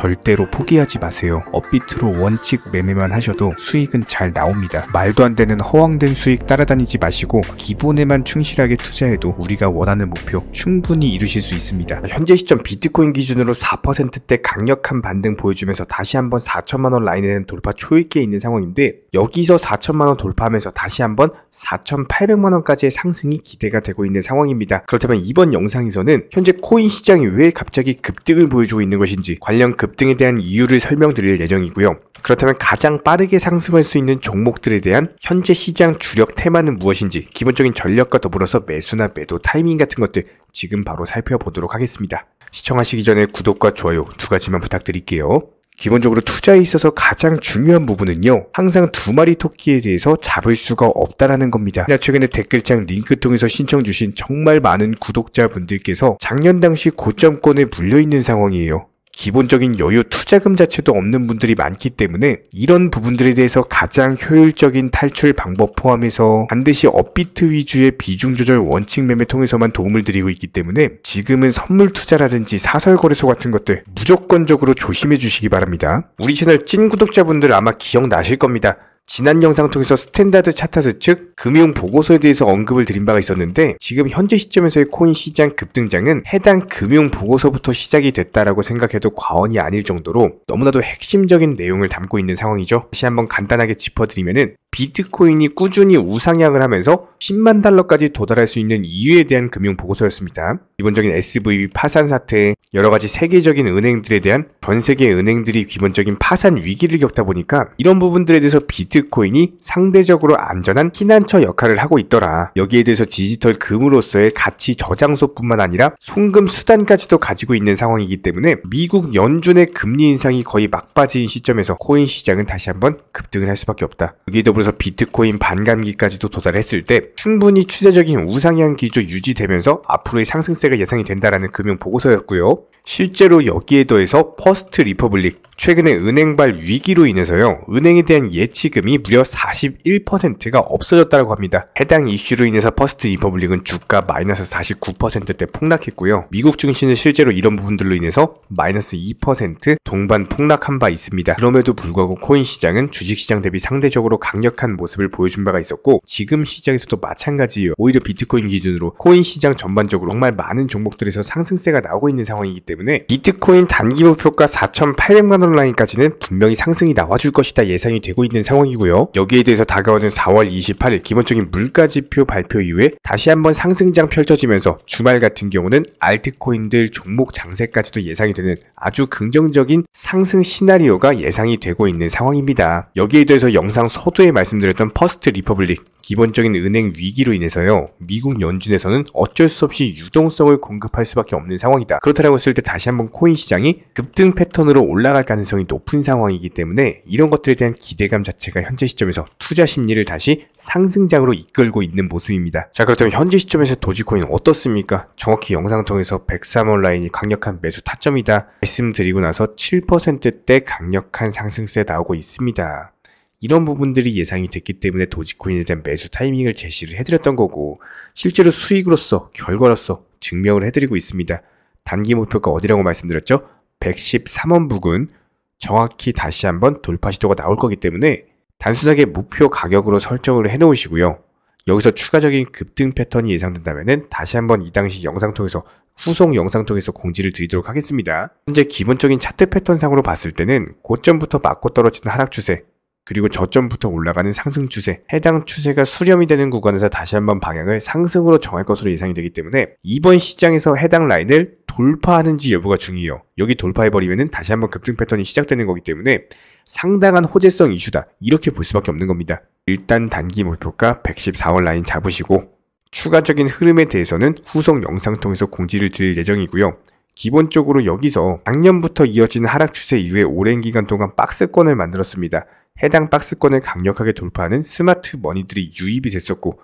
절대로 포기하지 마세요. 업비트로 원칙 매매만 하셔도 수익은 잘 나옵니다. 말도 안 되는 허황된 수익 따라다니지 마시고 기본에만 충실하게 투자해도 우리가 원하는 목표 충분히 이루실 수 있습니다. 현재 시점 비트코인 기준으로 4%대 강력한 반등 보여주면서 다시 한번 4천만원 라인에는 돌파 초입기에 있는 상황인데, 여기서 4천만원 돌파하면서 다시 한번 4,800만원까지의 상승이 기대가 되고 있는 상황입니다. 그렇다면 이번 영상에서는 현재 코인 시장이 왜 갑자기 급등을 보여주고 있는 것인지 관련 급등에 대한 이유를 설명드릴 예정이고요. 그렇다면 가장 빠르게 상승할 수 있는 종목들에 대한 현재 시장 주력 테마는 무엇인지, 기본적인 전략과 더불어서 매수나 매도 타이밍 같은 것들 지금 바로 살펴보도록 하겠습니다. 시청하시기 전에 구독과 좋아요 두 가지만 부탁드릴게요. 기본적으로 투자에 있어서 가장 중요한 부분은요, 항상 두 마리 토끼에 대해서 잡을 수가 없다라는 겁니다. 최근에 댓글창 링크 통해서 신청 주신 정말 많은 구독자분들께서 작년 당시 고점권에 물려있는 상황이에요. 기본적인 여유 투자금 자체도 없는 분들이 많기 때문에 이런 부분들에 대해서 가장 효율적인 탈출 방법 포함해서 반드시 업비트 위주의 비중 조절 원칙 매매 통해서만 도움을 드리고 있기 때문에 지금은 선물 투자라든지 사설 거래소 같은 것들 무조건적으로 조심해 주시기 바랍니다. 우리 채널 찐 구독자분들 아마 기억나실 겁니다. 지난 영상 통해서 스탠다드 차트스 측 금융 보고서에 대해서 언급을 드린 바가 있었는데, 지금 현재 시점에서의 코인 시장 급등장은 해당 금융 보고서부터 시작이 됐다라고 생각해도 과언이 아닐 정도로 너무나도 핵심적인 내용을 담고 있는 상황이죠. 다시 한번 간단하게 짚어드리면은, 비트코인이 꾸준히 우상향을 하면서 10만 달러까지 도달할 수 있는 이유에 대한 금융 보고서였습니다. 기본적인 SVB 파산 사태, 여러가지 세계적인 은행들에 대한 전 세계 은행들이 기본적인 파산 위기를 겪다 보니까 이런 부분들에 대해서 비트코인이 상대적으로 안전한 피난처 역할을 하고 있더라. 여기에 대해서 디지털 금으로서의 가치 저장소뿐만 아니라 송금 수단까지도 가지고 있는 상황이기 때문에 미국 연준의 금리 인상이 거의 막바지인 시점에서 코인 시장은 다시 한번 급등을 할 수밖에 없다. 여기에 더불어서 비트코인 반감기까지도 도달했을 때 충분히 추세적인 우상향 기조 유지되면서 앞으로의 상승세가 예상이 된다라는 금융 보고서였고요. 실제로 여기에 더해서 퍼스트 리퍼블릭, 최근에 은행발 위기로 인해서요, 은행에 대한 예치금이 무려 41%가 없어졌다고 합니다. 해당 이슈로 인해서 퍼스트 리퍼블릭은 주가 마이너스 49%대 폭락했고요. 미국 증시는 실제로 이런 부분들로 인해서 마이너스 2% 동반 폭락한 바 있습니다. 그럼에도 불구하고 코인 시장은 주식 시장 대비 상대적으로 강력한 모습을 보여준 바가 있었고, 지금 시장에서도 마찬가지예요. 오히려 비트코인 기준으로 코인 시장 전반적으로 정말 많은 종목들에서 상승세가 나오고 있는 상황이기 때문에 비트코인 단기 목표가 4,800만원 라인까지는 분명히 상승이 나와줄 것이다 예상이 되고 있는 상황이고요. 여기에 대해서 다가오는 4월 28일 기본적인 물가지표 발표 이후에 다시 한번 상승장 펼쳐지면서 주말 같은 경우는 알트코인들 종목 장세까지도 예상이 되는 아주 긍정적인 상승 시나리오가 예상이 되고 있는 상황입니다. 여기에 대해서 영상 서두에 말씀드렸던 퍼스트 리퍼블릭, 기본적인 은행 위기로 인해서요, 미국 연준에서는 어쩔 수 없이 유동성을 공급할 수밖에 없는 상황이다. 그렇다고 했을 때 다시 한번 코인 시장이 급등 패턴으로 올라갈 가능성이 높은 상황이기 때문에 이런 것들에 대한 기대감 자체가 현재 시점에서 투자 심리를 다시 상승장으로 이끌고 있는 모습입니다. 자, 그렇다면 현재 시점에서 도지코인 어떻습니까? 정확히 영상 통해서 103원 라인이 강력한 매수 타점이다 말씀드리고 나서 7%대 강력한 상승세 나오고 있습니다. 이런 부분들이 예상이 됐기 때문에 도지코인에 대한 매수 타이밍을 제시를 해드렸던 거고, 실제로 수익으로서 결과로서 증명을 해드리고 있습니다. 단기 목표가 어디라고 말씀드렸죠? 113원 부근 정확히 다시 한번 돌파 시도가 나올 거기 때문에 단순하게 목표 가격으로 설정을 해놓으시고요. 여기서 추가적인 급등 패턴이 예상된다면 다시 한번 이 당시 영상 통해서 후속 영상 통해서 공지를 드리도록 하겠습니다. 현재 기본적인 차트 패턴상으로 봤을 때는 고점부터 맞고 떨어지는 하락 추세, 그리고 저점부터 올라가는 상승 추세, 해당 추세가 수렴이 되는 구간에서 다시 한번 방향을 상승으로 정할 것으로 예상이 되기 때문에 이번 시장에서 해당 라인을 돌파하는지 여부가 중요해요. 여기 돌파해버리면 다시 한번 급등 패턴이 시작되는 거기 때문에 상당한 호재성 이슈다, 이렇게 볼 수밖에 없는 겁니다. 일단 단기 목표가 114원 라인 잡으시고 추가적인 흐름에 대해서는 후속 영상 통해서 공지를 드릴 예정이고요. 기본적으로 여기서 작년부터 이어진 하락 추세 이후에 오랜 기간 동안 박스권을 만들었습니다. 해당 박스권을 강력하게 돌파하는 스마트 머니들이 유입이 됐었고,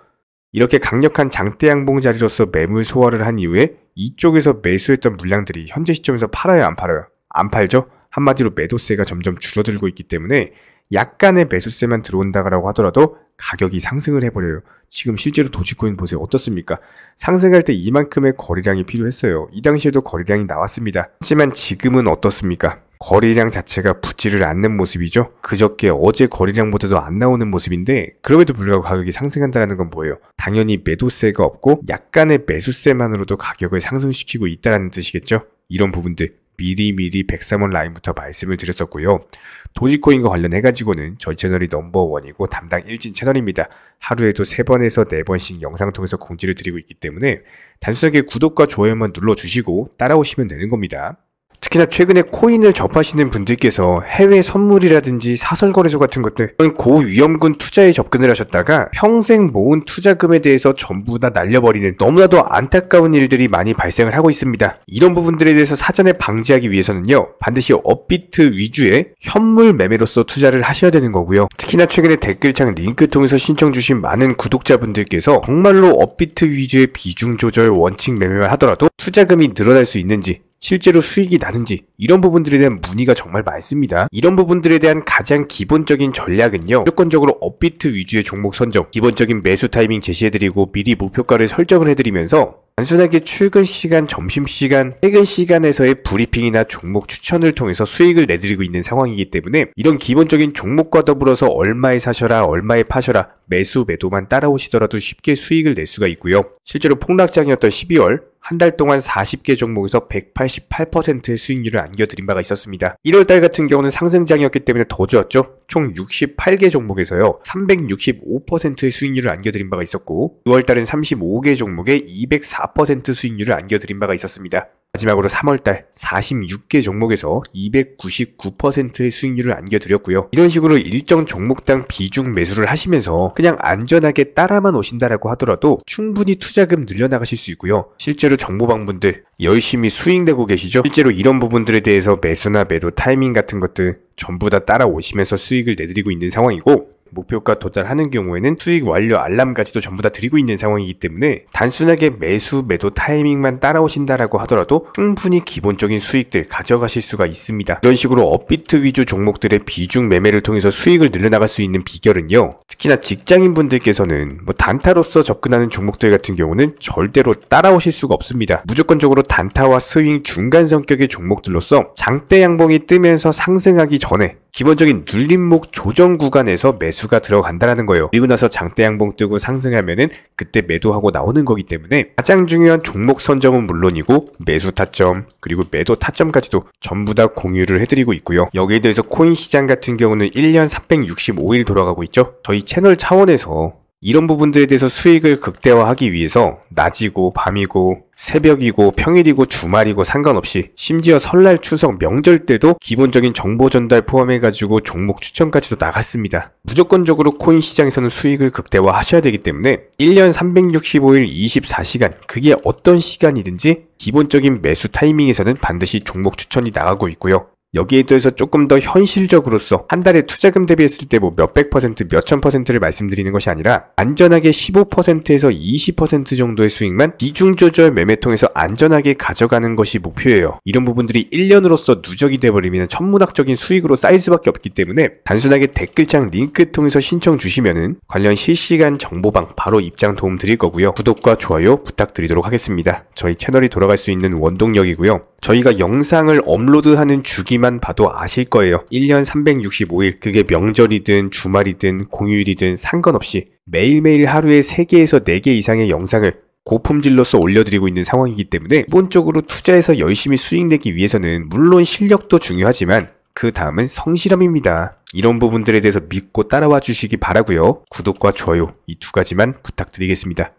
이렇게 강력한 장대 양봉 자리로서 매물 소화를 한 이후에 이쪽에서 매수했던 물량들이 현재 시점에서 팔아요, 안 팔아요? 안 팔죠? 한마디로 매도세가 점점 줄어들고 있기 때문에 약간의 매수세만 들어온다고 하더라도 가격이 상승을 해버려요. 지금 실제로 도지코인 보세요. 어떻습니까? 상승할 때 이만큼의 거래량이 필요했어요. 이 당시에도 거래량이 나왔습니다. 하지만 지금은 어떻습니까? 거래량 자체가 붙지를 않는 모습이죠. 그저께 어제 거래량보다도 안 나오는 모습인데 그럼에도 불구하고 가격이 상승한다는 건 뭐예요? 당연히 매도세가 없고 약간의 매수세만으로도 가격을 상승시키고 있다는 뜻이겠죠. 이런 부분들 미리 103원 라인부터 말씀을 드렸었고요. 도지코인과 관련해가지고는 저희 채널이 넘버원이고 담당 일진 채널입니다. 하루에도 3번에서 4번씩 영상 통해서 공지를 드리고 있기 때문에 단순하게 구독과 좋아요만 눌러주시고 따라오시면 되는 겁니다. 특히나 최근에 코인을 접하시는 분들께서 해외 선물이라든지 사설거래소 같은 것들 고위험군 투자에 접근을 하셨다가 평생 모은 투자금에 대해서 전부 다 날려버리는 너무나도 안타까운 일들이 많이 발생을 하고 있습니다. 이런 부분들에 대해서 사전에 방지하기 위해서는요, 반드시 업비트 위주의 현물 매매로서 투자를 하셔야 되는 거고요. 특히나 최근에 댓글창 링크 통해서 신청 주신 많은 구독자분들께서 정말로 업비트 위주의 비중 조절 원칙 매매만 하더라도 투자금이 늘어날 수 있는지, 실제로 수익이 나는지, 이런 부분들에 대한 문의가 정말 많습니다. 이런 부분들에 대한 가장 기본적인 전략은요, 무조건적으로 업비트 위주의 종목 선정, 기본적인 매수 타이밍 제시해드리고 미리 목표가를 설정을 해드리면서 단순하게 출근 시간, 점심시간, 퇴근 시간에서의 브리핑이나 종목 추천을 통해서 수익을 내드리고 있는 상황이기 때문에 이런 기본적인 종목과 더불어서 얼마에 사셔라, 얼마에 파셔라, 매수, 매도만 따라오시더라도 쉽게 수익을 낼 수가 있고요. 실제로 폭락장이었던 12월 한 달 동안 40개 종목에서 188%의 수익률을 안겨드린 바가 있었습니다. 1월달 같은 경우는 상승장이었기 때문에 더 좋았죠. 총 68개 종목에서요 365%의 수익률을 안겨드린 바가 있었고 6월달은 35개 종목에 204% 수익률을 안겨드린 바가 있었습니다. 마지막으로 3월달 46개 종목에서 299%의 수익률을 안겨드렸고요. 이런 식으로 일정 종목당 비중 매수를 하시면서 그냥 안전하게 따라만 오신다라고 하더라도 충분히 투자금 늘려나가실 수 있고요. 실제로 정보방분들 열심히 수익 내고 계시죠? 실제로 이런 부분들에 대해서 매수나 매도 타이밍 같은 것들 전부 다 따라오시면서 수익을 내드리고 있는 상황이고, 목표가 도달하는 경우에는 수익 완료 알람까지도 전부 다 드리고 있는 상황이기 때문에 단순하게 매수, 매도 타이밍만 따라오신다라고 하더라도 충분히 기본적인 수익들 가져가실 수가 있습니다. 이런 식으로 업비트 위주 종목들의 비중 매매를 통해서 수익을 늘려나갈 수 있는 비결은요, 특히나 직장인분들께서는 단타로서 접근하는 종목들 같은 경우는 절대로 따라오실 수가 없습니다. 무조건적으로 단타와 스윙 중간 성격의 종목들로서 장대 양봉이 뜨면서 상승하기 전에 기본적인 눌림목 조정 구간에서 매수가 들어간다라는 거예요. 그리고 나서 장대 양봉 뜨고 상승하면은 그때 매도하고 나오는 거기 때문에 가장 중요한 종목 선점은 물론이고 매수 타점 그리고 매도 타점까지도 전부 다 공유를 해드리고 있고요. 여기에 대해서 코인 시장 같은 경우는 1년 365일 돌아가고 있죠. 저희 채널 차원에서 이런 부분들에 대해서 수익을 극대화하기 위해서 낮이고 밤이고 새벽이고 평일이고 주말이고 상관없이 심지어 설날, 추석, 명절 때도 기본적인 정보 전달 포함해가지고 종목 추천까지도 나갔습니다. 무조건적으로 코인 시장에서는 수익을 극대화하셔야 되기 때문에 1년 365일 24시간 그게 어떤 시간이든지 기본적인 매수 타이밍에서는 반드시 종목 추천이 나가고 있고요. 여기에 대해서 조금 더 현실적으로서 한 달에 투자금 대비했을 때 몇백 퍼센트, 몇천 퍼센트를 말씀드리는 것이 아니라 안전하게 15%에서 20% 정도의 수익만 비중 조절 매매 통해서 안전하게 가져가는 것이 목표예요. 이런 부분들이 1년으로서 누적이 돼버리면 천문학적인 수익으로 쌓일 수밖에 없기 때문에 단순하게 댓글창 링크 통해서 신청 주시면은 관련 실시간 정보방 바로 입장 도움 드릴 거고요. 구독과 좋아요 부탁드리도록 하겠습니다. 저희 채널이 돌아갈 수 있는 원동력이고요. 저희가 영상을 업로드하는 주기만 봐도 아실 거예요. 1년 365일 그게 명절이든 주말이든 공휴일이든 상관없이 매일매일 하루에 3개에서 4개 이상의 영상을 고품질로서 올려드리고 있는 상황이기 때문에 기본적으로 투자해서 열심히 수익 내기 위해서는 물론 실력도 중요하지만 그 다음은 성실함입니다. 이런 부분들에 대해서 믿고 따라와 주시기 바라고요. 구독과 좋아요 이 2가지만 부탁드리겠습니다.